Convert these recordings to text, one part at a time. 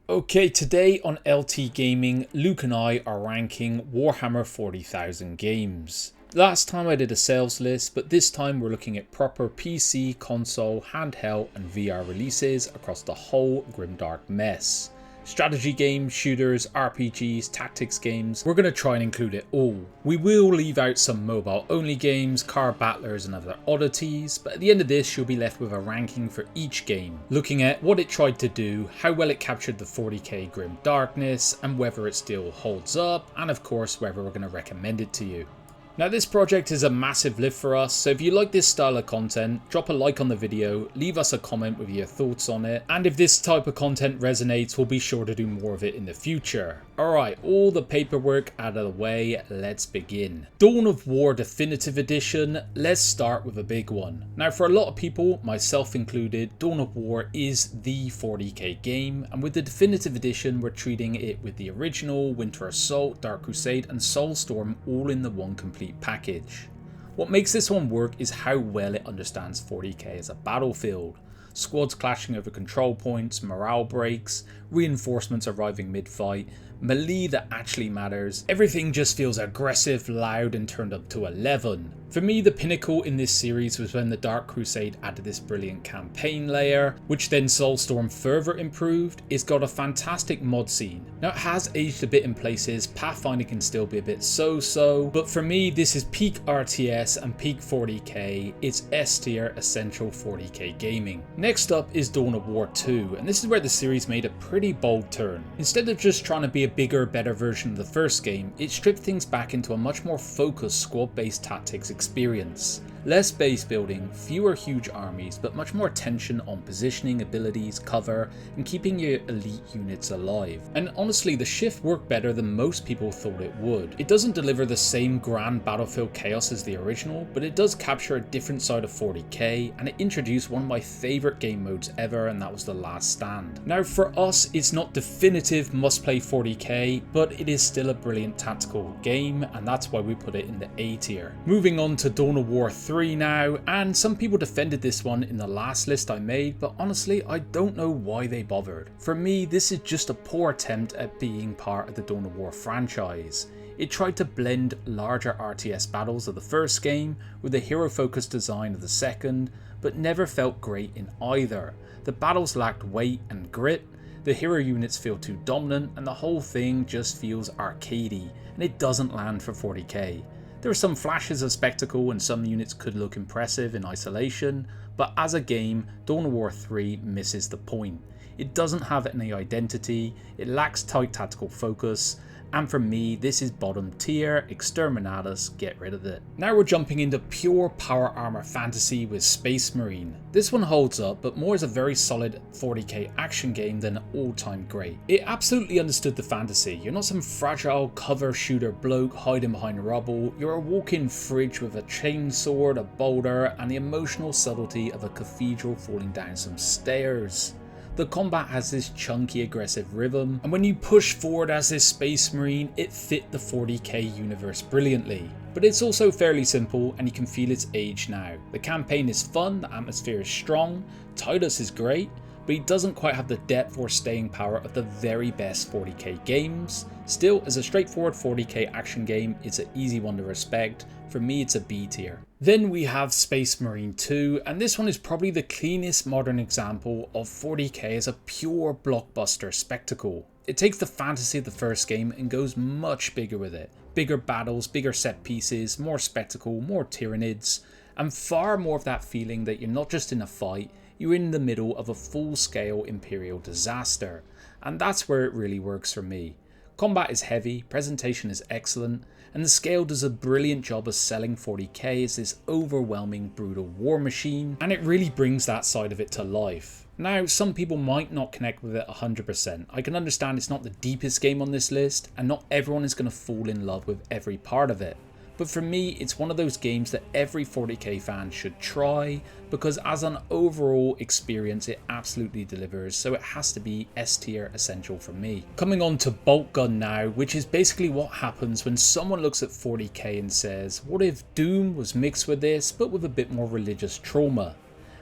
Okay, today on LT Gaming, Luke and I are ranking Warhammer 40,000 games. Last time I did a sales list, but this time we're looking at proper PC, console, handheld and VR releases across the whole grimdark mess. Strategy games, shooters, RPGs, tactics games, we're going to try and include it all. We will leave out some mobile only games, car battlers and other oddities, but at the end of this you'll be left with a ranking for each game, looking at what it tried to do, how well it captured the 40k grim darkness, and whether it still holds up, and of course whether we're going to recommend it to you. Now this project is a massive lift for us, so if you like this style of content, drop a like on the video, leave us a comment with your thoughts on it, and if this type of content resonates, we'll be sure to do more of it in the future. Alright, all the paperwork out of the way, let's begin. Dawn of War Definitive Edition, let's start with a big one. Now for a lot of people, myself included, Dawn of War is the 40k game, and with the Definitive Edition we're treating it with the original, Winter Assault, Dark Crusade and Soulstorm all in the one complete package. What makes this one work is how well it understands 40k as a battlefield. Squads clashing over control points, morale breaks, reinforcements arriving mid-fight, melee that actually matters. Everything just feels aggressive, loud and turned up to 11. For me, the pinnacle in this series was when the Dark Crusade added this brilliant campaign layer, which then Soulstorm further improved. It's got a fantastic mod scene. Now it has aged a bit in places, Pathfinder can still be a bit so-so, but for me this is peak RTS and peak 40k, it's S tier essential 40k gaming. Next up is Dawn of War 2, and this is where the series made a pretty bold turn. Instead of just trying to be a bigger, better version of the first game, it stripped things back into a much more focused squad-based tactics experience. Less base building, fewer huge armies, but much more attention on positioning, abilities, cover, and keeping your elite units alive. And honestly, the shift worked better than most people thought it would. It doesn't deliver the same grand battlefield chaos as the original, but it does capture a different side of 40k, and it introduced one of my favourite game modes ever, and that was the Last Stand. Now for us, it's not definitive must-play 40k, but it is still a brilliant tactical game, and that's why we put it in the A tier. Moving on to Dawn of War 3 now, and some people defended this one in the last list I made, but honestly I don't know why they bothered. For me, this is just a poor attempt at being part of the Dawn of War franchise. It tried to blend larger RTS battles of the first game with the hero focused design of the second, but never felt great in either. The battles lacked weight and grit, the hero units feel too dominant, and the whole thing just feels arcadey, and it doesn't land for 40k. There are some flashes of spectacle and some units could look impressive in isolation, but as a game, Dawn of War 3 misses the point. It doesn't have any identity, it lacks tight tactical focus, and for me this is bottom tier, Exterminatus, get rid of it. Now we're jumping into pure power armor fantasy with Space Marine. This one holds up, but more is a very solid 40k action game than an all-time great. It absolutely understood the fantasy. You're not some fragile cover shooter bloke hiding behind rubble, you're a walk-in fridge with a chainsword, a boulder, and the emotional subtlety of a cathedral falling down some stairs. The combat has this chunky aggressive rhythm, and when you push forward as this Space Marine, it fit the 40k universe brilliantly. But it's also fairly simple and you can feel its age now. The campaign is fun, the atmosphere is strong, Titus is great, but he doesn't quite have the depth or staying power of the very best 40k games. Still, as a straightforward 40k action game, it's an easy one to respect. For me, it's a B tier. Then we have Space Marine 2, and this one is probably the cleanest modern example of 40k as a pure blockbuster spectacle. It takes the fantasy of the first game and goes much bigger with it. Bigger battles, bigger set pieces, more spectacle, more Tyranids, and far more of that feeling that you're not just in a fight, you're in the middle of a full-scale Imperial disaster. And that's where it really works for me. Combat is heavy, presentation is excellent, and the scale does a brilliant job of selling 40k as this overwhelming brutal war machine, and it really brings that side of it to life. Now, some people might not connect with it 100%. I can understand it's not the deepest game on this list, and not everyone is going to fall in love with every part of it. But for me, it's one of those games that every 40k fan should try, because as an overall experience it absolutely delivers, so it has to be S tier essential for me. Coming on to Boltgun now, which is basically what happens when someone looks at 40k and says, what if Doom was mixed with this, but with a bit more religious trauma?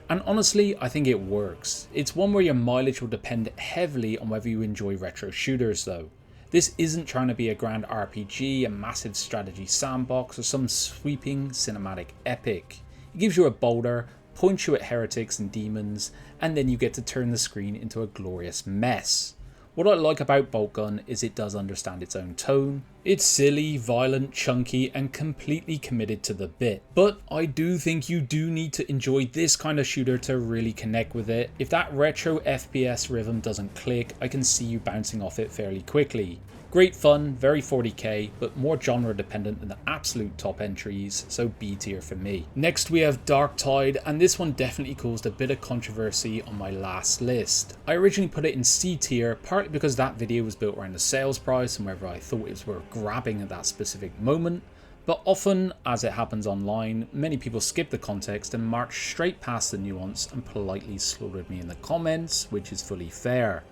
And honestly, I think it works. It's one where your mileage will depend heavily on whether you enjoy retro shooters though. This isn't trying to be a grand RPG, a massive strategy sandbox, or some sweeping cinematic epic. It gives you a boulder, points you at heretics and demons, and then you get to turn the screen into a glorious mess. What I like about Boltgun is it does understand its own tone. It's silly, violent, chunky, and completely committed to the bit. But I do think you do need to enjoy this kind of shooter to really connect with it. If that retro FPS rhythm doesn't click, I can see you bouncing off it fairly quickly. Great fun, very 40k, but more genre dependent than the absolute top entries, so B tier for me. Next we have Darktide, and this one definitely caused a bit of controversy on my last list. I originally put it in C tier, partly because that video was built around the sales price and whether I thought it was worth grabbing at that specific moment. But often, as it happens online, many people skip the context and march straight past the nuance and politely slaughtered me in the comments, which is fully fair.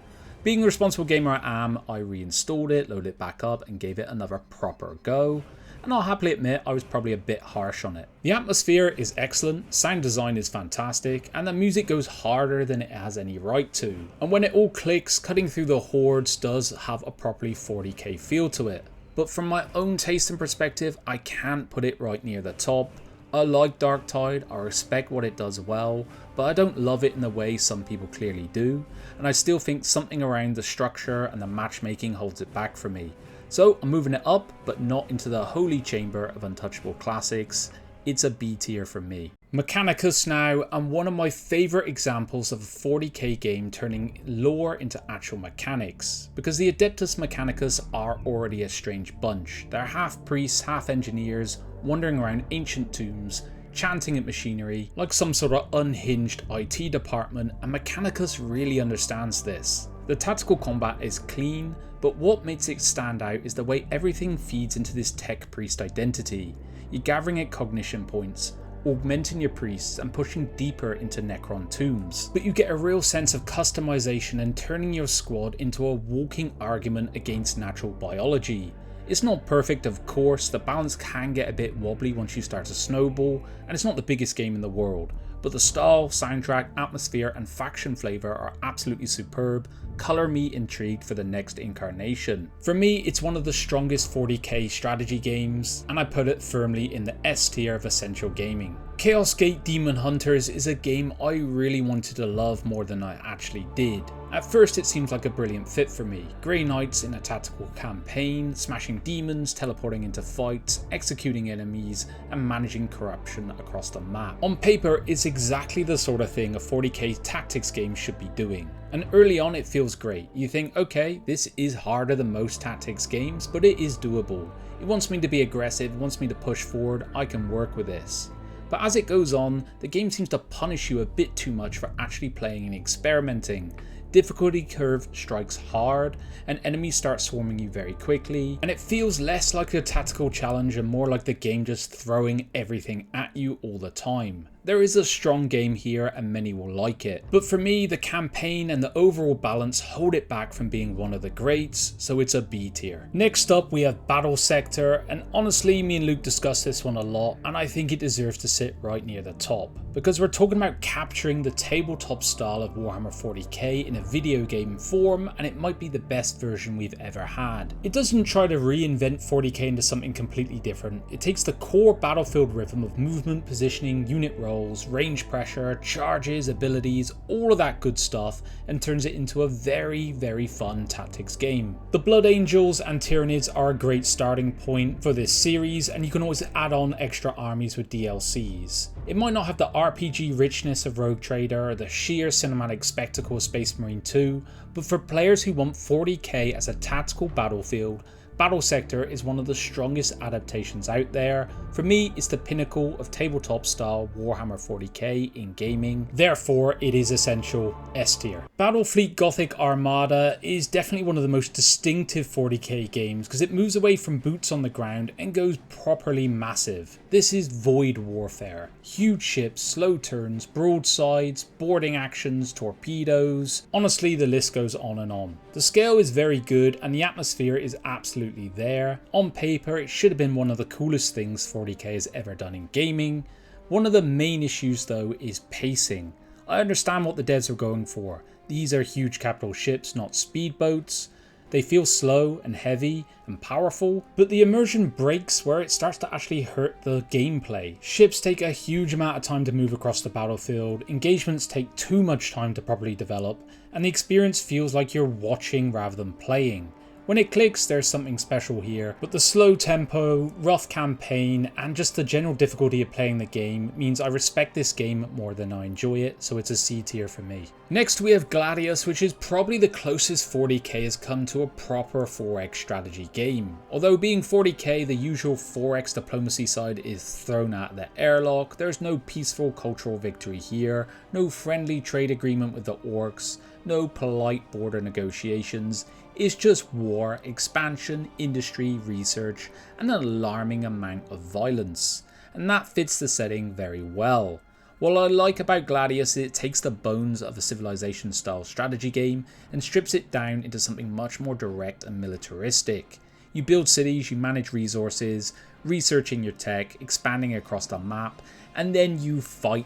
Being the responsible gamer I am, I reinstalled it, loaded it back up and gave it another proper go. And I'll happily admit I was probably a bit harsh on it. The atmosphere is excellent, sound design is fantastic, and the music goes harder than it has any right to. And when it all clicks, cutting through the hordes does have a properly 40k feel to it. But from my own taste and perspective, I can't put it right near the top. I like Darktide, I respect what it does well, but I don't love it in the way some people clearly do, and I still think something around the structure and the matchmaking holds it back for me. So I'm moving it up, but not into the holy chamber of untouchable classics. It's a B tier for me. Mechanicus now, and one of my favourite examples of a 40k game turning lore into actual mechanics, because the Adeptus Mechanicus are already a strange bunch. They're half priests, half engineers, wandering around ancient tombs, chanting at machinery, like some sort of unhinged IT department, and Mechanicus really understands this. The tactical combat is clean, but what makes it stand out is the way everything feeds into this tech priest identity. You're gathering at cognition points, augmenting your priests and pushing deeper into Necron tombs. But you get a real sense of customization and turning your squad into a walking argument against natural biology. It's not perfect, of course, the balance can get a bit wobbly once you start to snowball, and it's not the biggest game in the world, but the style, soundtrack, atmosphere and faction flavour are absolutely superb, colour me intrigued for the next incarnation. For me, it's one of the strongest 40k strategy games, and I put it firmly in the S tier of essential gaming. Chaos Gate Daemonhunters is a game I really wanted to love more than I actually did. At first it seems like a brilliant fit for me. Grey Knights in a tactical campaign, smashing demons, teleporting into fights, executing enemies, and managing corruption across the map. On paper, it's exactly the sort of thing a 40k tactics game should be doing. And early on it feels great. You think, okay, this is harder than most tactics games, but it is doable. It wants me to be aggressive, it wants me to push forward, I can work with this. But as it goes on, the game seems to punish you a bit too much for actually playing and experimenting. Difficulty curve strikes hard, and enemies start swarming you very quickly, and it feels less like a tactical challenge and more like the game just throwing everything at you all the time. There is a strong game here and many will like it, but for me the campaign and the overall balance hold it back from being one of the greats, so it's a B tier. Next up we have Battlesector, and honestly me and Luke discussed this one a lot and I think it deserves to sit right near the top, because we're talking about capturing the tabletop style of Warhammer 40k in a video game form, and it might be the best version we've ever had. It doesn't try to reinvent 40k into something completely different. It takes the core battlefield rhythm of movement, positioning, unit rolls, range pressure, charges, abilities, all of that good stuff, and turns it into a very, very fun tactics game. The Blood Angels and Tyranids are a great starting point for this series, and you can always add on extra armies with DLCs. It might not have the RPG richness of Rogue Trader or the sheer cinematic spectacle of Space Marine 2, but for players who want 40k as a tactical battlefield, Battlesector is one of the strongest adaptations out there. For me, it's the pinnacle of tabletop style Warhammer 40k in gaming, therefore it is essential S tier. Battlefleet Gothic Armada is definitely one of the most distinctive 40k games because it moves away from boots on the ground and goes properly massive. This is void warfare. Huge ships, slow turns, broadsides, boarding actions, torpedoes. Honestly, the list goes on and on. The scale is very good and the atmosphere is absolutely there. On paper, it should have been one of the coolest things 40k has ever done in gaming. One of the main issues though is pacing. I understand what the devs are going for. These are huge capital ships, not speedboats. They feel slow and heavy and powerful, but the immersion breaks where it starts to actually hurt the gameplay. Ships take a huge amount of time to move across the battlefield, engagements take too much time to properly develop, and the experience feels like you're watching rather than playing. When it clicks, there's something special here, but the slow tempo, rough campaign, and just the general difficulty of playing the game means I respect this game more than I enjoy it, so it's a C tier for me. Next we have Gladius, which is probably the closest 40k has come to a proper 4x strategy game. Although being 40k, the usual 4x diplomacy side is thrown at the airlock, there's no peaceful cultural victory here, no friendly trade agreement with the orcs, no polite border negotiations. It's just war, expansion, industry, research, and an alarming amount of violence. And that fits the setting very well. What I like about Gladius is it takes the bones of a Civilization style strategy game and strips it down into something much more direct and militaristic. You build cities, you manage resources, researching your tech, expanding across the map, and then you fight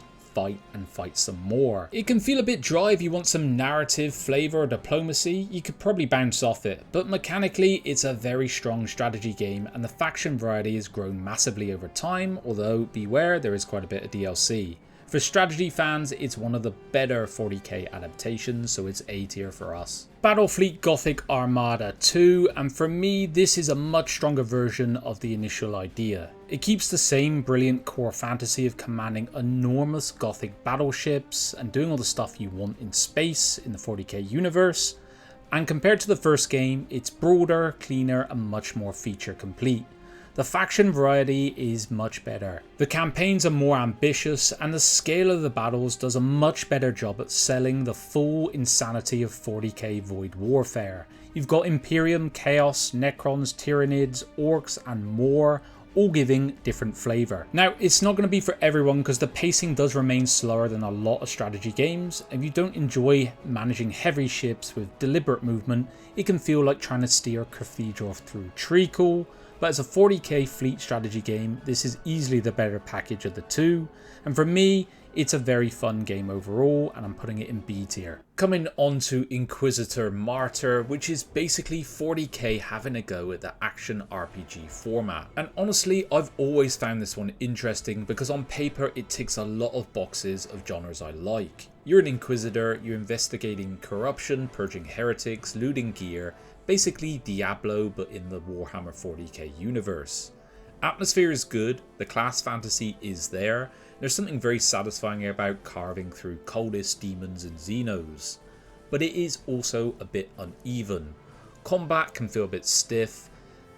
some more. It can feel a bit dry if you want some narrative, flavour or diplomacy, you could probably bounce off it, but mechanically it's a very strong strategy game and the faction variety has grown massively over time, although beware, there is quite a bit of DLC. For strategy fans, it's one of the better 40k adaptations, so it's A tier for us. Battlefleet Gothic Armada 2, and for me this is a much stronger version of the initial idea. It keeps the same brilliant core fantasy of commanding enormous Gothic battleships and doing all the stuff you want in space in the 40k universe, and compared to the first game, it's broader, cleaner and much more feature complete. The faction variety is much better. The campaigns are more ambitious and the scale of the battles does a much better job at selling the full insanity of 40k void warfare. You've got Imperium, Chaos, Necrons, Tyranids, Orcs and more, all giving different flavour. Now it's not going to be for everyone because the pacing does remain slower than a lot of strategy games. If you don't enjoy managing heavy ships with deliberate movement, it can feel like trying to steer a cathedral through treacle. But as a 40k fleet strategy game, this is easily the better package of the two, and for me, it's a very fun game overall, and I'm putting it in B tier. Coming on to Inquisitor Martyr, which is basically 40k having a go at the action RPG format. And honestly, I've always found this one interesting because on paper it ticks a lot of boxes of genres I like. You're an Inquisitor, you're investigating corruption, purging heretics, looting gear, basically Diablo but in the Warhammer 40k universe. Atmosphere is good, the class fantasy is there, there's something very satisfying about carving through cultists, demons and Xenos, but it is also a bit uneven. Combat can feel a bit stiff,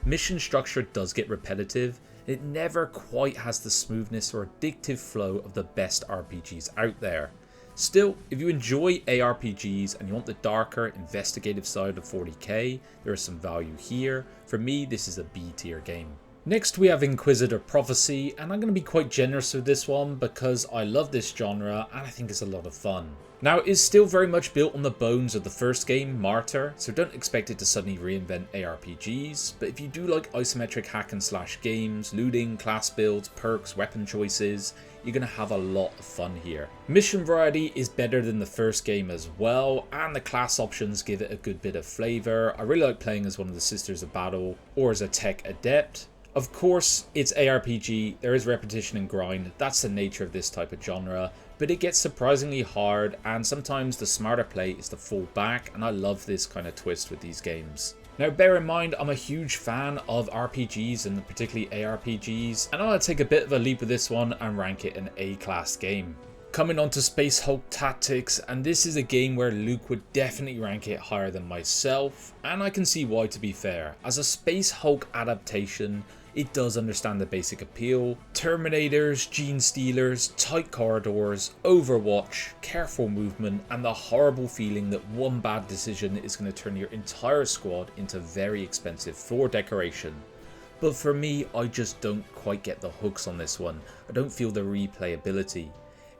mission structure does get repetitive, it never quite has the smoothness or addictive flow of the best RPGs out there. Still, if you enjoy ARPGs and you want the darker, investigative side of 40k, there is some value here. For me, this is a B tier game. Next we have Inquisitor Prophecy, and I'm going to be quite generous with this one because I love this genre and I think it's a lot of fun. Now it is still very much built on the bones of the first game, Martyr, so don't expect it to suddenly reinvent ARPGs, but if you do like isometric hack and slash games, looting, class builds, perks, weapon choices, you're going to have a lot of fun here. Mission variety is better than the first game as well, and the class options give it a good bit of flavour. I really like playing as one of the Sisters of Battle or as a tech adept. Of course, it's ARPG, there is repetition and grind, that's the nature of this type of genre, but it gets surprisingly hard and sometimes the smarter play is to fall back, and I love this kind of twist with these games. Now bear in mind, I'm a huge fan of RPGs and particularly ARPGs, and I'll take a bit of a leap with this one and rank it an A-class game. Coming on to Space Hulk Tactics, and this is a game where Luke would definitely rank it higher than myself, and I can see why, to be fair. As a Space Hulk adaptation, it does understand the basic appeal. Terminators, gene stealers, tight corridors, Overwatch, careful movement, and the horrible feeling that one bad decision is going to turn your entire squad into very expensive floor decoration. But for me, I just don't quite get the hooks on this one. I don't feel the replayability.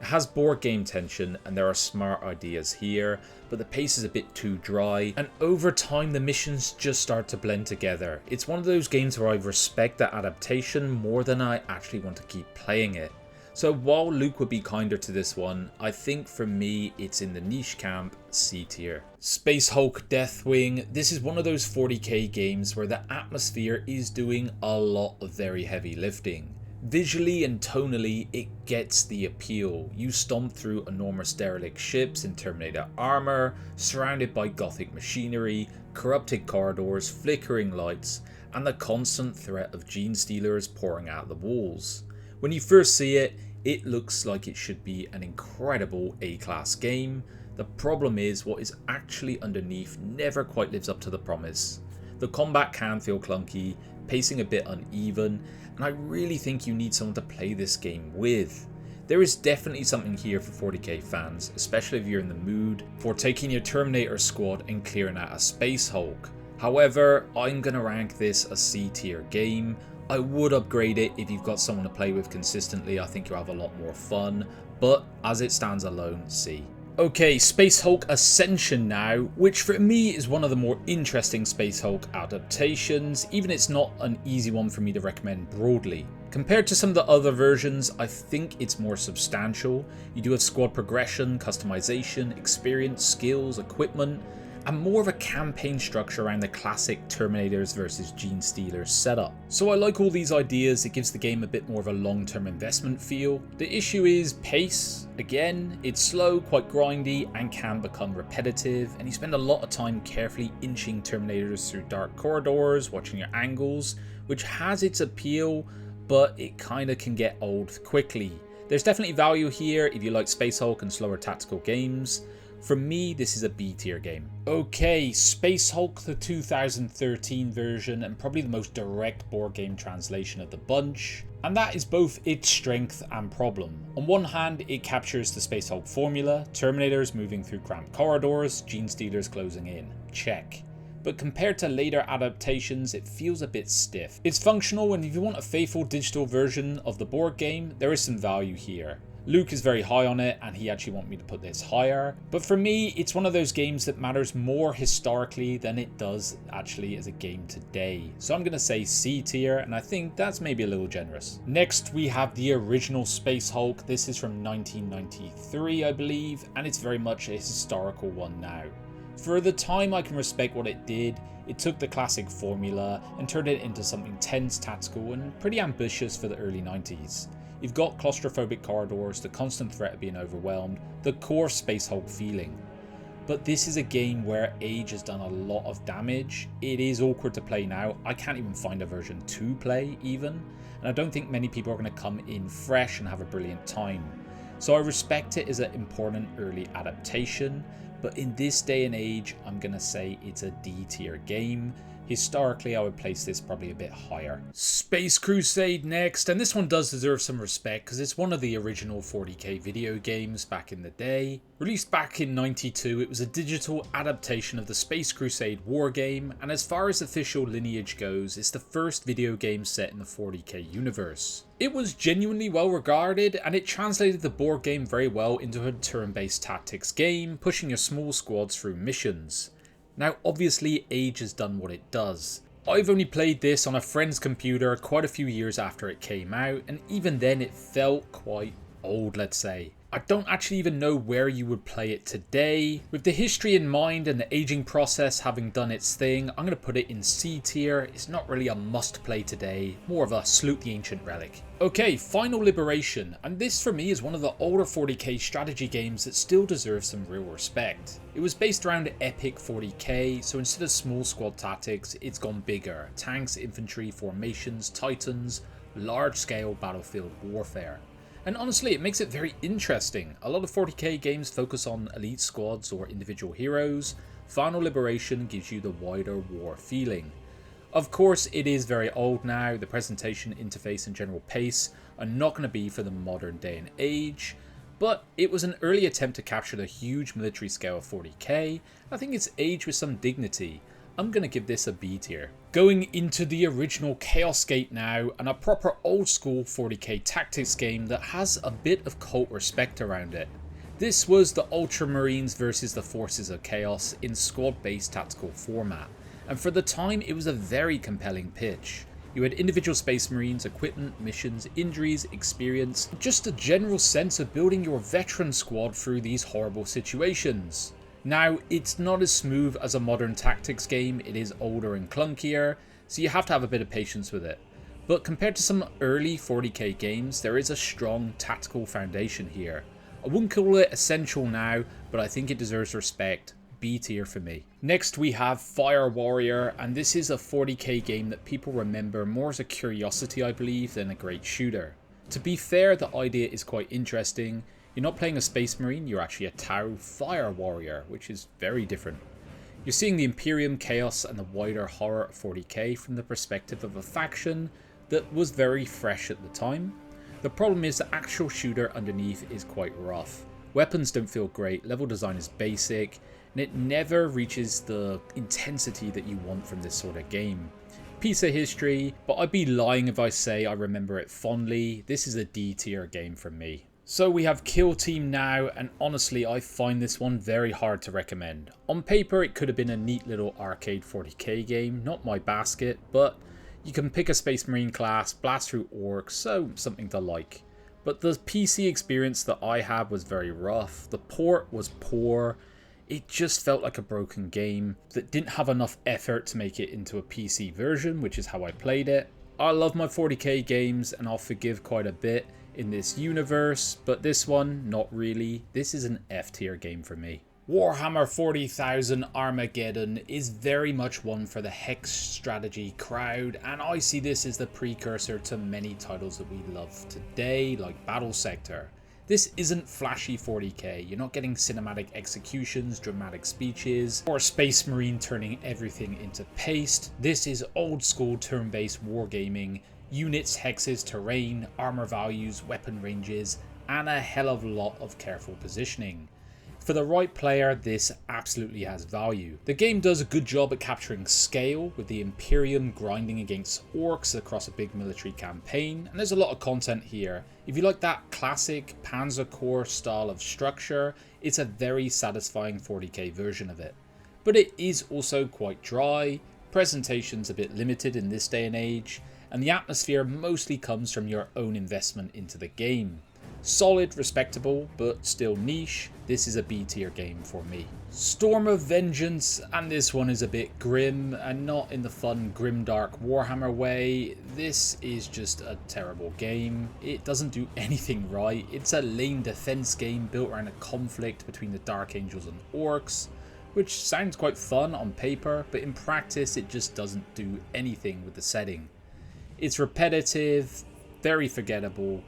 It has board game tension and there are smart ideas here, but the pace is a bit too dry, and over time the missions just start to blend together. It's one of those games where I respect the adaptation more than I actually want to keep playing it. So while Luke would be kinder to this one, I think for me it's in the niche camp, C tier. Space Hulk Deathwing, this is one of those 40k games where the atmosphere is doing a lot of very heavy lifting. Visually and tonally, it gets the appeal. You stomp through enormous derelict ships in Terminator armor, surrounded by Gothic machinery, corrupted corridors, flickering lights, and the constant threat of gene stealers pouring out the walls. When you first see it, it looks like it should be an incredible A-class game. The problem is what is actually underneath never quite lives up to the promise. The combat can feel clunky, pacing a bit uneven, and I really think you need someone to play this game with. There is definitely something here for 40k fans, especially if you're in the mood for taking your Terminator squad and clearing out a Space Hulk. However, I'm going to rank this a C tier game. I would upgrade it if you've got someone to play with consistently. I think you'll have a lot more fun, but as it stands alone, C. Okay, Space Hulk Ascension now, which for me is one of the more interesting Space Hulk adaptations, even it's not an easy one for me to recommend broadly. Compared to some of the other versions, I think it's more substantial. You do have squad progression, customization, experience, skills, equipment, and more of a campaign structure around the classic Terminators versus Gene Stealers setup. So I like all these ideas, it gives the game a bit more of a long-term investment feel. The issue is pace. Again, it's slow, quite grindy, and can become repetitive, and you spend a lot of time carefully inching Terminators through dark corridors, watching your angles, which has its appeal, but it kinda can get old quickly. There's definitely value here if you like Space Hulk and slower tactical games. For me, this is a B tier game. Okay, Space Hulk, the 2013 version, and probably the most direct board game translation of the bunch. And that is both its strength and problem. On one hand, it captures the Space Hulk formula, Terminators moving through cramped corridors, Gene Stealers closing in. Check. But compared to later adaptations, it feels a bit stiff. It's functional, and if you want a faithful digital version of the board game, there is some value here. Luke is very high on it, and he actually wants me to put this higher. But for me, it's one of those games that matters more historically than it does actually as a game today. So I'm going to say C tier, and I think that's maybe a little generous. Next, we have the original Space Hulk. This is from 1993, I believe, and it's very much a historical one now. For the time, I can respect what it did. It took the classic formula and turned it into something tense, tactical, and pretty ambitious for the early 90s. You've got claustrophobic corridors, the constant threat of being overwhelmed, the core Space Hulk feeling. But this is a game where age has done a lot of damage. It is awkward to play now. I can't even find a version to play even. And I don't think many people are going to come in fresh and have a brilliant time. So I respect it as an important early adaptation. But in this day and age, I'm going to say it's a D tier game. Historically, I would place this probably a bit higher. Space Crusade next, and this one does deserve some respect because it's one of the original 40k video games back in the day. Released back in '92, it was a digital adaptation of the Space Crusade war game, and as far as official lineage goes, it's the first video game set in the 40k universe. It was genuinely well regarded, and it translated the board game very well into a turn-based tactics game, pushing your small squads through missions. Now obviously age has done what it does. I've only played this on a friend's computer quite a few years after it came out, and even then it felt quite old, let's say. I don't actually even know where you would play it today. With the history in mind and the aging process having done its thing, I'm going to put it in C tier. It's not really a must play today, more of a salute the ancient relic. Okay, Final Liberation, and this for me is one of the older 40k strategy games that still deserves some real respect. It was based around epic 40k, so instead of small squad tactics, it's gone bigger. Tanks, infantry, formations, titans, large scale battlefield warfare. And honestly, it makes it very interesting. A lot of 40k games focus on elite squads or individual heroes. Final Liberation gives you the wider war feeling. Of course, it is very old now. The presentation, interface and general pace are not going to be for the modern day and age. But it was an early attempt to capture the huge military scale of 40k. I think it's aged with some dignity. I'm going to give this a B tier. Going into the original Chaos Gate now, and a proper old school 40k tactics game that has a bit of cult respect around it. This was the Ultramarines versus the Forces of Chaos in squad based tactical format, and for the time it was a very compelling pitch. You had individual Space Marines, equipment, missions, injuries, experience, just a general sense of building your veteran squad through these horrible situations. Now, it's not as smooth as a modern tactics game, it is older and clunkier, so you have to have a bit of patience with it. But compared to some early 40k games, there is a strong tactical foundation here. I wouldn't call it essential now, but I think it deserves respect. B tier for me. Next we have Fire Warrior, and this is a 40k game that people remember more as a curiosity, I believe, than a great shooter. To be fair, the idea is quite interesting. You're not playing a Space Marine, you're actually a Tau Fire Warrior, which is very different. You're seeing the Imperium chaos and the wider horror of 40k from the perspective of a faction that was very fresh at the time. The problem is the actual shooter underneath is quite rough. Weapons don't feel great, level design is basic, and it never reaches the intensity that you want from this sort of game. Piece of history, but I'd be lying if I say I remember it fondly. This is a D tier game from me. So we have Kill Team now, and honestly I find this one very hard to recommend. On paper it could have been a neat little arcade 40k game, not my basket, but you can pick a Space Marine class, blast through orcs, so something to like. But the PC experience that I had was very rough, the port was poor. It just felt like a broken game that didn't have enough effort to make it into a PC version, which is how I played it. I love my 40k games and I'll forgive quite a bit in this universe, but this one, not really. This is an F tier game for me. Warhammer 40,000 Armageddon is very much one for the hex strategy crowd, and I see this as the precursor to many titles that we love today, like Battlesector. This isn't flashy 40k, you're not getting cinematic executions, dramatic speeches, or a Space Marine turning everything into paste. This is old school turn-based wargaming, units, hexes, terrain, armor values, weapon ranges, and a hell of a lot of careful positioning. For the right player, this absolutely has value. The game does a good job at capturing scale, with the Imperium grinding against orcs across a big military campaign, and there's a lot of content here. If you like that classic Panzer Corps style of structure, it's a very satisfying 40k version of it. But it is also quite dry, presentation's a bit limited in this day and age, and the atmosphere mostly comes from your own investment into the game. Solid, respectable, but still niche. This is a B tier game for me. Storm of Vengeance, and this one is a bit grim, and not in the fun grimdark Warhammer way. This is just a terrible game. It doesn't do anything right. It's a lane defense game built around a conflict between the Dark Angels and Orcs, which sounds quite fun on paper, but in practice it just doesn't do anything with the setting. It's repetitive, very forgettable.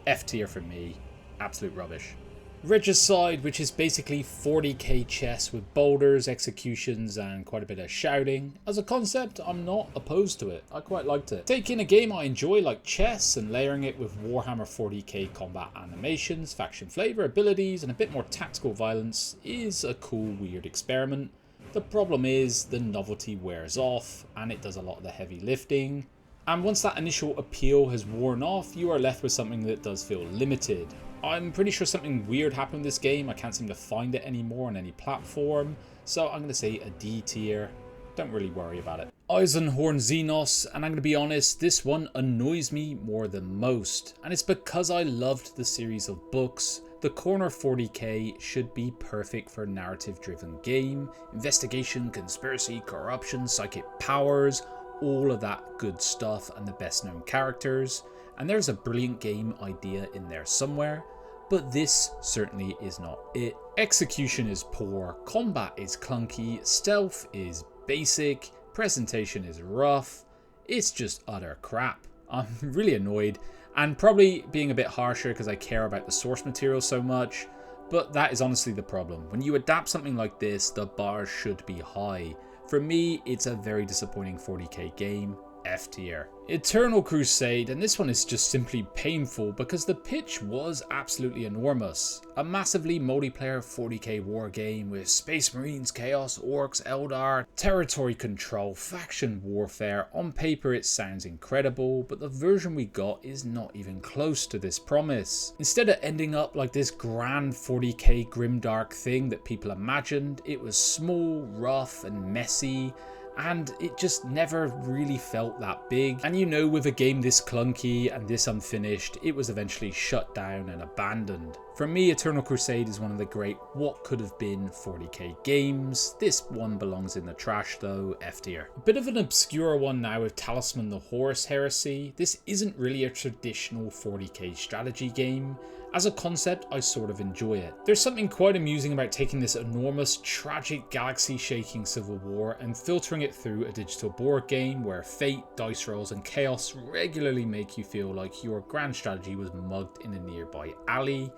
F tier for me. Absolute rubbish. Regicide, which is basically 40k chess with boulders, executions, and quite a bit of shouting. As a concept, I'm not opposed to it. I quite liked it. Taking a game I enjoy like chess and layering it with Warhammer 40k combat animations, faction flavor, abilities, and a bit more tactical violence is a cool, weird experiment. The problem is the novelty wears off, and it does a lot of the heavy lifting. And once that initial appeal has worn off, you are left with something that does feel limited. I'm pretty sure something weird happened in this game. I can't seem to find it anymore on any platform. So I'm going to say a D tier. Don't really worry about it. Eisenhorn Xenos, and I'm going to be honest, this one annoys me more than most. And it's because I loved the series of books. The Corner 40k should be perfect for a narrative-driven game. Investigation, conspiracy, corruption, psychic powers, all of that good stuff and the best known characters, and there's a brilliant game idea in there somewhere, but this certainly is not it. Execution is poor, combat is clunky, stealth is basic, presentation is rough. It's just utter crap. I'm really annoyed, and probably being a bit harsher because I care about the source material so much, but that is honestly the problem. When you adapt something like this, the bar should be high. For me, it's a very disappointing 40k game. F tier. Eternal Crusade, and this one is just simply painful because the pitch was absolutely enormous. A massively multiplayer 40k war game with Space Marines, Chaos, Orcs, Eldar, territory control, faction warfare. On paper it sounds incredible, but the version we got is not even close to this promise. Instead of ending up like this grand 40k grimdark thing that people imagined, it was small, rough and messy, and it just never really felt that big. And you know, with a game this clunky and this unfinished, it was eventually shut down and abandoned. For me, Eternal Crusade is one of the great what could have been 40k games. This one belongs in the trash though, F tier. A bit of an obscure one now with Talisman the Horus Heresy. This isn't really a traditional 40k strategy game. As a concept, I sort of enjoy it. There's something quite amusing about taking this enormous, tragic, galaxy-shaking civil war and filtering it through a digital board game where fate, dice rolls and chaos regularly make you feel like your grand strategy was mugged in a nearby alley.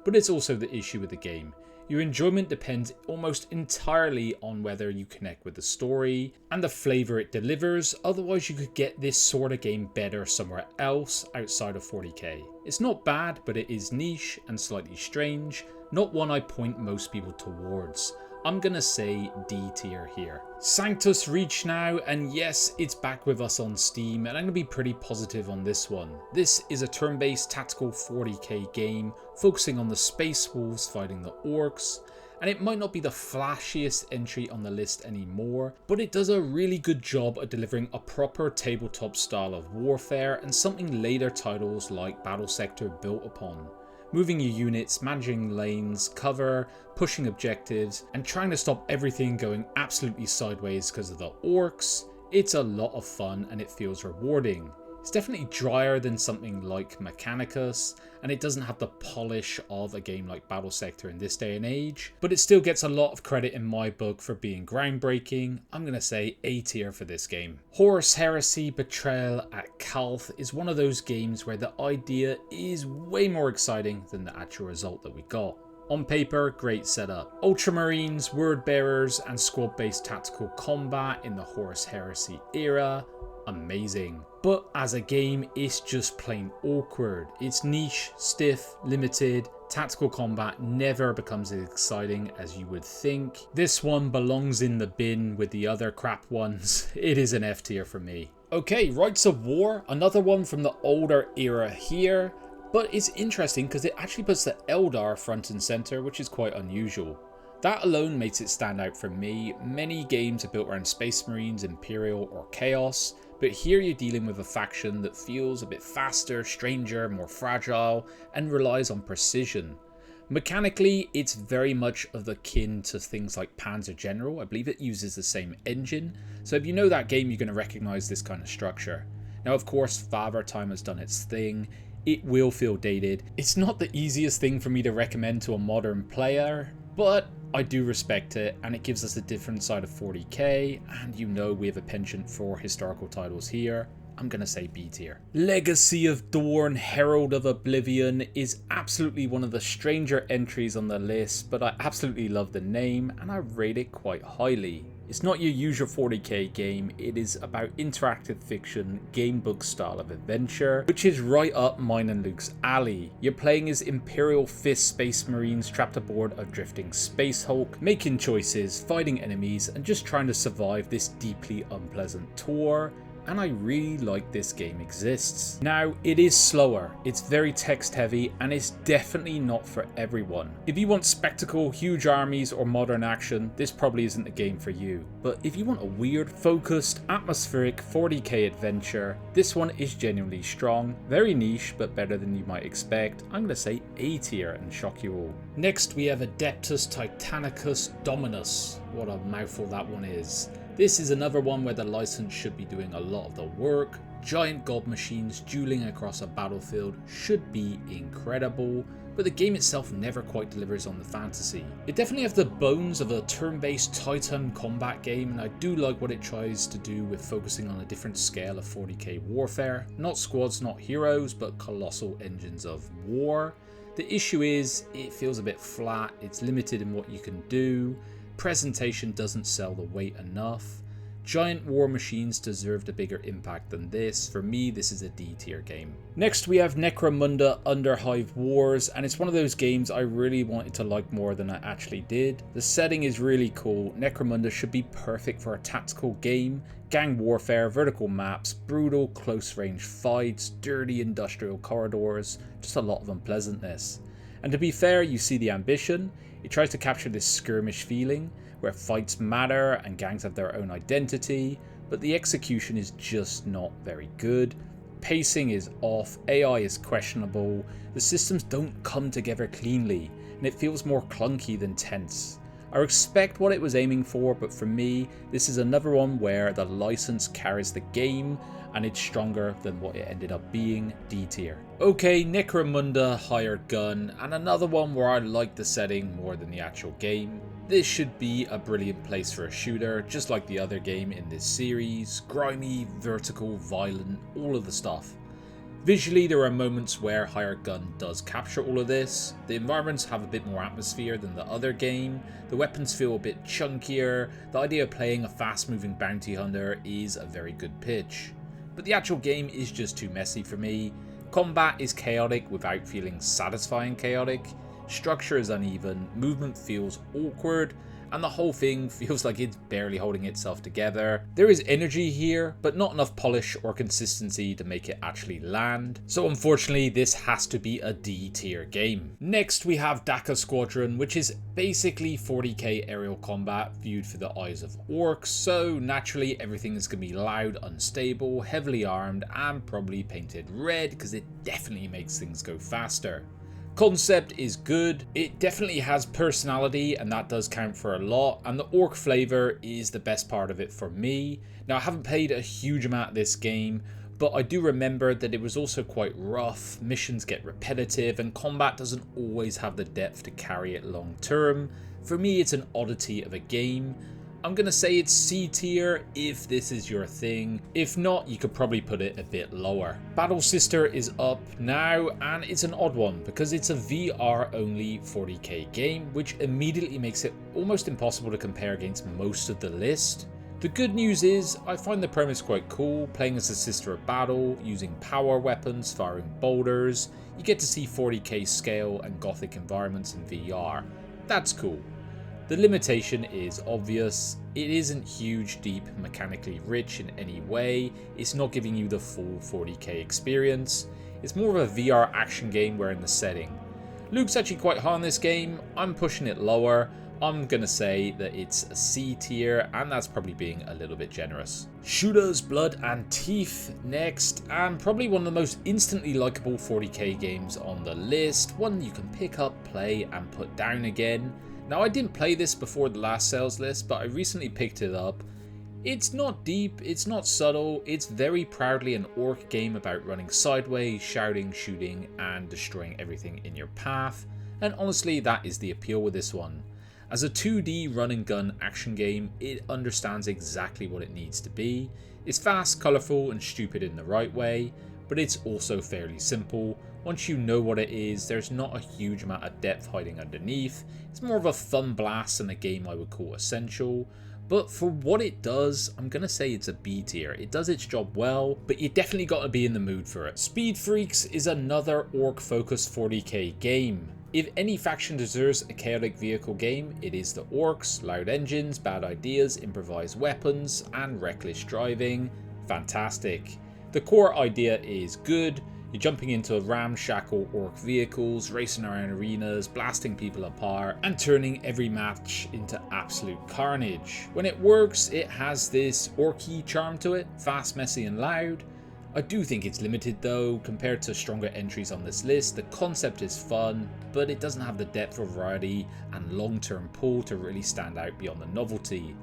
But it's also the issue with the game. Your enjoyment depends almost entirely on whether you connect with the story and the flavour it delivers, otherwise you could get this sort of game better somewhere else outside of 40k. It's not bad, but it is niche and slightly strange, not one I point most people towards. I'm gonna say D tier here. Sanctus Reach now, and yes, it's back with us on Steam, and I'm gonna be pretty positive on this one. This is a turn-based tactical 40k game focusing on the space wolves fighting the orcs, and it might not be the flashiest entry on the list anymore, but it does a really good job at delivering a proper tabletop style of warfare and something later titles like Battlesector built upon. Moving your units, managing lanes, cover, pushing objectives, and trying to stop everything going absolutely sideways because of the orcs. It's a lot of fun and it feels rewarding. It's definitely drier than something like Mechanicus, and it doesn't have the polish of a game like Battlesector in this day and age, but it still gets a lot of credit in my book for being groundbreaking. I'm gonna say A tier for this game. Horus Heresy Betrayal at Calth is one of those games where the idea is way more exciting than the actual result that we got. On paper, great setup. Ultramarines, word bearers, and squad-based tactical combat in the Horus Heresy era, amazing. But as a game, it's just plain awkward. It's niche, stiff, limited. Tactical combat never becomes as exciting as you would think. This one belongs in the bin with the other crap ones. It is an F tier for me. Okay, Rites of War, another one from the older era here. But it's interesting because it actually puts the Eldar front and center, which is quite unusual. That alone makes it stand out for me. Many games are built around Space Marines, Imperial or Chaos, but here you're dealing with a faction that feels a bit faster, stranger, more fragile, and relies on precision. Mechanically, it's very much of the kin to things like Panzer General. I believe it uses the same engine, so if you know that game, you're going to recognize this kind of structure. Now, of course, Father Time has done its thing. It will feel dated. It's not the easiest thing for me to recommend to a modern player, but I do respect it, and it gives us a different side of 40k, and you know we have a penchant for historical titles here. I'm gonna say B tier. Legacy of Dawn, Herald of Oblivion is absolutely one of the stranger entries on the list, but I absolutely love the name, and I rate it quite highly. It's not your usual 40k game, it is about interactive fiction, gamebook style of adventure, which is right up mine and Luke's alley. You're playing as Imperial Fist Space Marines trapped aboard a drifting Space Hulk, making choices, fighting enemies, and just trying to survive this deeply unpleasant tour. And I really like this game exists. Now, it is slower, it's very text heavy, and it's definitely not for everyone. If you want spectacle, huge armies, or modern action, this probably isn't the game for you. But if you want a weird, focused, atmospheric 40k adventure, this one is genuinely strong, very niche, but better than you might expect. I'm gonna say A tier and shock you all. Next, we have Adeptus Titanicus Dominus. What a mouthful that one is. This is another one where the license should be doing a lot of the work. Giant god machines dueling across a battlefield should be incredible, but the game itself never quite delivers on the fantasy. It definitely has the bones of a turn-based Titan combat game, and I do like what it tries to do with focusing on a different scale of 40k warfare. Not squads, not heroes, but colossal engines of war. The issue is, it feels a bit flat, it's limited in what you can do. Presentation doesn't sell the weight enough. Giant war machines deserved a bigger impact than this. For me, this is a D tier game. Next, we have Necromunda Underhive Wars, and it's one of those games I really wanted to like more than I actually did. The setting is really cool. Necromunda should be perfect for a tactical game. Gang warfare, vertical maps, brutal close range fights, dirty industrial corridors, just a lot of unpleasantness. And to be fair, you see the ambition. It tries to capture this skirmish feeling, where fights matter and gangs have their own identity, but the execution is just not very good. Pacing is off, AI is questionable, the systems don't come together cleanly, and it feels more clunky than tense. I respect what it was aiming for, but for me, this is another one where the license carries the game and it's stronger than what it ended up being, D tier. Okay, Necromunda Hired Gun, and another one where I like the setting more than the actual game. This should be a brilliant place for a shooter, just like the other game in this series. Grimy, vertical, violent, all of the stuff. Visually, there are moments where Hired Gun does capture all of this. The environments have a bit more atmosphere than the other game. The weapons feel a bit chunkier. The idea of playing a fast-moving bounty hunter is a very good pitch. But the actual game is just too messy for me. Combat is chaotic without feeling satisfying chaotic. Structure is uneven, movement feels awkward, and the whole thing feels like it's barely holding itself together. There is energy here, but not enough polish or consistency to make it actually land. So unfortunately, this has to be a D tier game. Next, we have Dakka Squadron, which is basically 40k aerial combat viewed through the eyes of orcs. So naturally, everything is going to be loud, unstable, heavily armed, and probably painted red because it definitely makes things go faster. Concept is good, it definitely has personality and that does count for a lot, and the orc flavour is the best part of it for me. Now I haven't played a huge amount of this game, but I do remember that it was also quite rough, missions get repetitive and combat doesn't always have the depth to carry it long term. For me it's an oddity of a game. I'm going to say it's C tier if this is your thing. If not, you could probably put it a bit lower. Battlesector is up now, and it's an odd one because it's a VR only 40k game, which immediately makes it almost impossible to compare against most of the list. The good news is, I find the premise quite cool, playing as a sister of battle, using power weapons, firing boulders. You get to see 40k scale and Gothic environments in VR. That's cool. The limitation is obvious. It isn't huge, deep, mechanically rich in any way. It's not giving you the full 40k experience. It's more of a VR action game where in the setting. Luke's actually quite high on this game. I'm pushing it lower. I'm gonna say that it's a C tier, and that's probably being a little bit generous. Shooters, Blood and Teeth next, and probably one of the most instantly likable 40k games on the list. One you can pick up, play, and put down again. Now I didn't play this before the last sales list, but I recently picked it up. It's not deep, it's not subtle, it's very proudly an orc game about running sideways, shouting, shooting, and destroying everything in your path. And honestly, that is the appeal with this one. As a 2D run and gun action game, it understands exactly what it needs to be. It's fast, colourful, and stupid in the right way, but it's also fairly simple. Once you know what it is, there's not a huge amount of depth hiding underneath. It's more of a fun blast than a game I would call essential. But for what it does, I'm going to say it's a B tier. It does its job well, but you definitely got to be in the mood for it. Speed Freaks is another orc-focused 40k game. If any faction deserves a chaotic vehicle game, it is the orcs. Loud engines, bad ideas, improvised weapons, and reckless driving. Fantastic. The core idea is good. You're jumping into ramshackle orc vehicles, racing around arenas, blasting people apart, and turning every match into absolute carnage. When it works, it has this orky charm to it, fast, messy, and loud. I do think it's limited though, compared to stronger entries on this list. The concept is fun, but it doesn't have the depth or variety and long-term pull to really stand out beyond the novelty.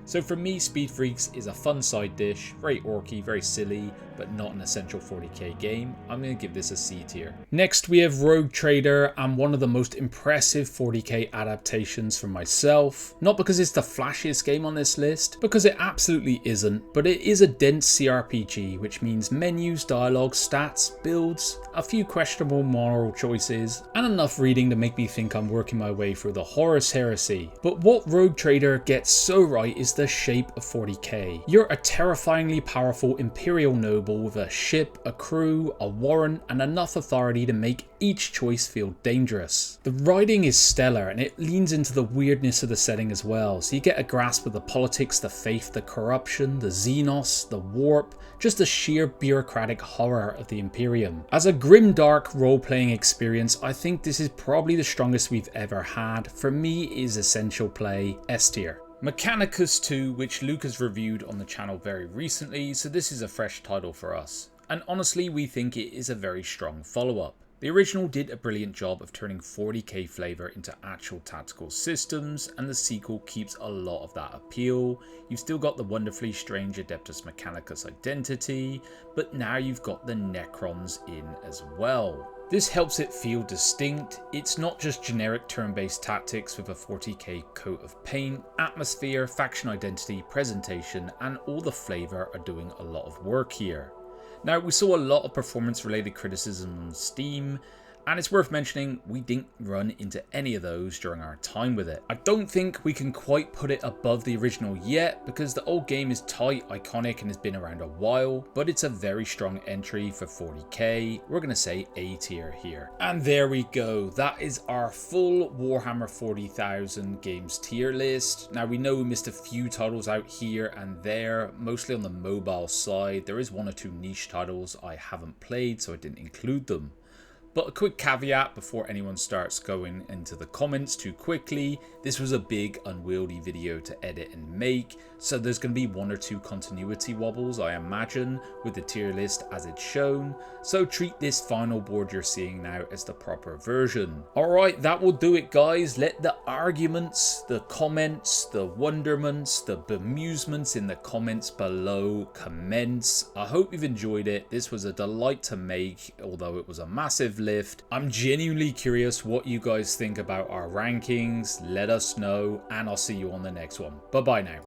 So for me, Speed Freaks is a fun side dish, very orky, very silly, but not an essential 40k game. I'm going to give this a C tier. Next we have Rogue Trader, and one of the most impressive 40k adaptations for myself. Not because it's the flashiest game on this list, because it absolutely isn't, but it is a dense CRPG, which means menus, dialogue, stats, builds, a few questionable moral choices, and enough reading to make me think I'm working my way through the Horus heresy. But what Rogue Trader gets so right is the shape of 40k. You're a terrifyingly powerful Imperial noble with a ship, a crew, a warrant, and enough authority to make each choice feel dangerous. The writing is stellar and it leans into the weirdness of the setting as well, so you get a grasp of the politics, the faith, the corruption, the Xenos, the warp, just the sheer bureaucratic horror of the Imperium. As a grimdark role-playing experience, I think this is probably the strongest we've ever had. For me, it is essential play, S tier. Mechanicus 2, which Luke has reviewed on the channel very recently, so this is a fresh title for us. And honestly, we think it is a very strong follow-up. The original did a brilliant job of turning 40k flavour into actual tactical systems, and the sequel keeps a lot of that appeal. You've still got the wonderfully strange Adeptus Mechanicus identity, but now you've got the Necrons in as well. This helps it feel distinct. It's not just generic turn-based tactics with a 40k coat of paint. Atmosphere, faction identity, presentation, and all the flavour are doing a lot of work here. Now, we saw a lot of performance-related criticism on Steam, and it's worth mentioning we didn't run into any of those during our time with it. I don't think we can quite put it above the original yet, because the old game is tight, iconic, and has been around a while, but it's a very strong entry for 40k. We're going to say A tier here. And there we go. That is our full Warhammer 40,000 games tier list. Now, we know we missed a few titles out here and there, mostly on the mobile side. There is one or two niche titles I haven't played, so I didn't include them. But a quick caveat before anyone starts going into the comments too quickly, this was a big unwieldy video to edit and make, so there's going to be one or two continuity wobbles I imagine with the tier list as it's shown, so treat this final board you're seeing now as the proper version. Alright, that will do it guys. Let the arguments, the comments, the wonderments, the bemusements in the comments below commence. I hope you've enjoyed it. This was a delight to make, although it was a massive lift. I'm genuinely curious what you guys think about our rankings. Let us know, and I'll see you on the next one. Bye bye now.